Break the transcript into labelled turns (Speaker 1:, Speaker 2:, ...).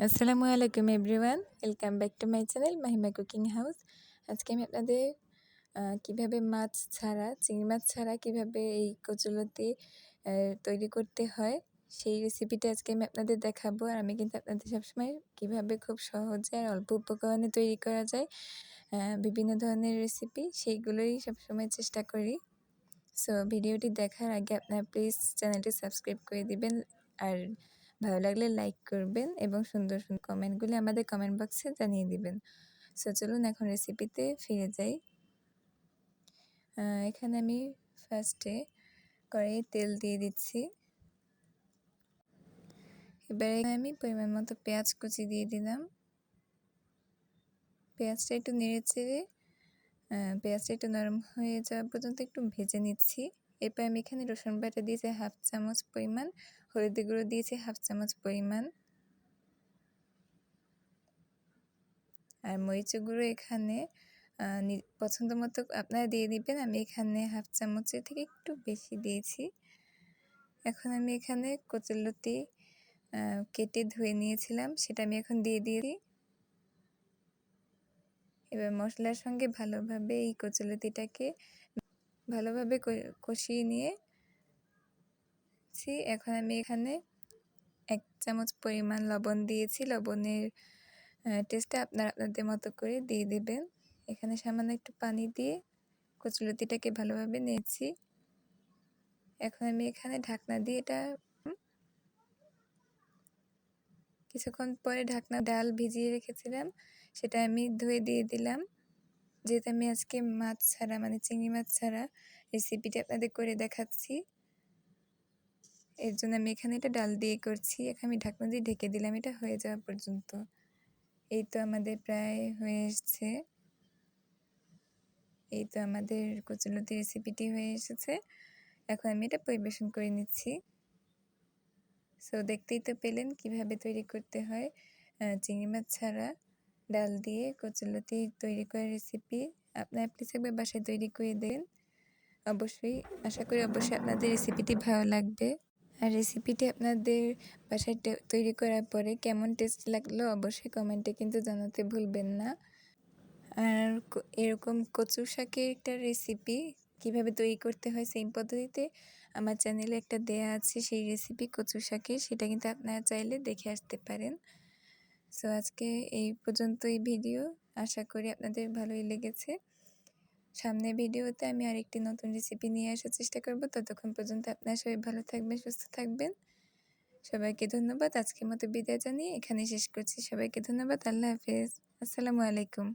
Speaker 1: আসসালামু আলাইকুম everyone, welcome back to my channel Mahima cooking house. আজকে আমি আপনাদের কিভাবে মাছ ছাড়া, চিংড়ি মাছ ছাড়া কিভাবে এই কচুলতি তৈরি করতে হয় সেই রেসিপিটা আজকে আমি আপনাদের দেখাবো। আর আমি কিন্তু আপনাদের সবসময় কিভাবে খুব সহজে আর অল্প উপকরণে তৈরি করা যায় বিভিন্ন ধরনের রেসিপি, সেইগুলোই সবসময় চেষ্টা করি। সো ভিডিওটি দেখার আগে আপনারা প্লিজ চ্যানেলটি সাবস্ক্রাইব করে দিবেন, আর ভালো লাগলে লাইক করবেন এবং সুন্দর সুন্দর কমেন্টগুলি আমাদের কমেন্ট বক্সে জানিয়ে দিবেন। সো চলুন এখন রেসিপিতে ফিরে যাই। এখানে আমি ফার্স্টে কড়াইয়ে তেল দিয়ে দিচ্ছি। এবারে আমি পরিমাণ মতো পেঁয়াজ কুচি দিয়ে দিলাম। পেঁয়াজটা একটু নেড়ে চেড়ে পেঁয়াজটা একটু নরম হয়ে যাওয়া পর্যন্ত একটু ভেজে নিচ্ছি। এরপর আমি এখানে রসুন বাটা দিয়েছি 1/2 চামচ পরিমাণ, হলুদ গুঁড়ো দিয়েছি 1/2 চামচ পরিমাণ, আর মরিচ গুঁড়ো এখানে পছন্দ মতো আপনারা দিয়ে দিবেন। আমি এখানে 1/2 চামচের থেকে একটু বেশি দিয়েছি। এখন আমি এখানে কচুরলতি কেটে ধুয়ে নিয়েছিলাম, সেটা আমি এখন দিয়ে দিয়েছি। এবার মশলার সঙ্গে ভালোভাবে এই কচুরলতিটাকে ভালোভাবে কষিয়ে নিয়ে এখন আমি এখানে 1 চামচ পরিমাণ লবণ দিয়েছি। লবণের টেস্টটা আপনাদের মতো করে দিয়ে দিবেন। এখানে সামান্য একটু পানি দিয়ে কচুরলতিটাকে ভালোভাবে নেড়েছি। এখন আমি এখানে ঢাকনা দিয়ে এটা কিছুক্ষণ পরে ডাল ভিজিয়ে রেখেছিলাম, সেটা আমি ধুয়ে দিয়ে দিলাম। যেহেতু আমি আজকে মাছ ছাড়া মানে চিংড়ি মাছ ছাড়া রেসিপিটা আপনাদের করে দেখাচ্ছি, এর জন্য আমি এখানে এটা ডাল দিয়ে করছি। এখন আমি ঢাকনা দিয়ে ঢেকে দিলাম এটা হয়ে যাওয়া পর্যন্ত। এই তো আমাদের প্রায় হয়ে এসেছে। এই তো আমাদের কচুরলতি রেসিপিটি হয়ে এসেছে। এখন আমি এটা পরিবেশন করে নিচ্ছি। সো দেখতেই তো পেলেন কিভাবে তৈরি করতে হয় চিংড়ি মাছ ছাড়া ডাল দিয়ে কচুরলতি তৈরি করার রেসিপি। আপনারা প্লিজ একবার বাসায় তৈরি করে দেন। অবশ্যই আশা করি আপনাদের রেসিপিটি ভালো লাগবে। আর রেসিপিটি আপনাদের বাসায় তৈরি করার পরে কেমন টেস্ট লাগলো অবশ্যই কমেন্টে কিন্তু জানাতে ভুলবেন না। আর এরকম কচু শাকের একটা রেসিপি কিভাবে তৈরি করতে হয় সেম পদ্ধতিতে আমার চ্যানেলে একটা দেয়া আছে, সেই রেসিপি কচু শাকের, সেটা কিন্তু আপনারা চাইলে দেখে আসতে পারেন। সো আজকে এই পর্যন্তই ভিডিও, আশা করি আপনাদের ভালোই লেগেছে। সামনের ভিডিওতে আমি আরেকটি নতুন রেসিপি নিয়ে আসার চেষ্টা করব। ততক্ষণ পর্যন্ত আপনারা সবাই ভালো থাকবেন, সুস্থ থাকবেন। সবাইকে ধন্যবাদ। আজকের মতো বিদায় জানিয়ে এখানে শেষ করছি। সবাইকে ধন্যবাদ। আল্লাহ হাফেজ। আসসালামু আলাইকুম।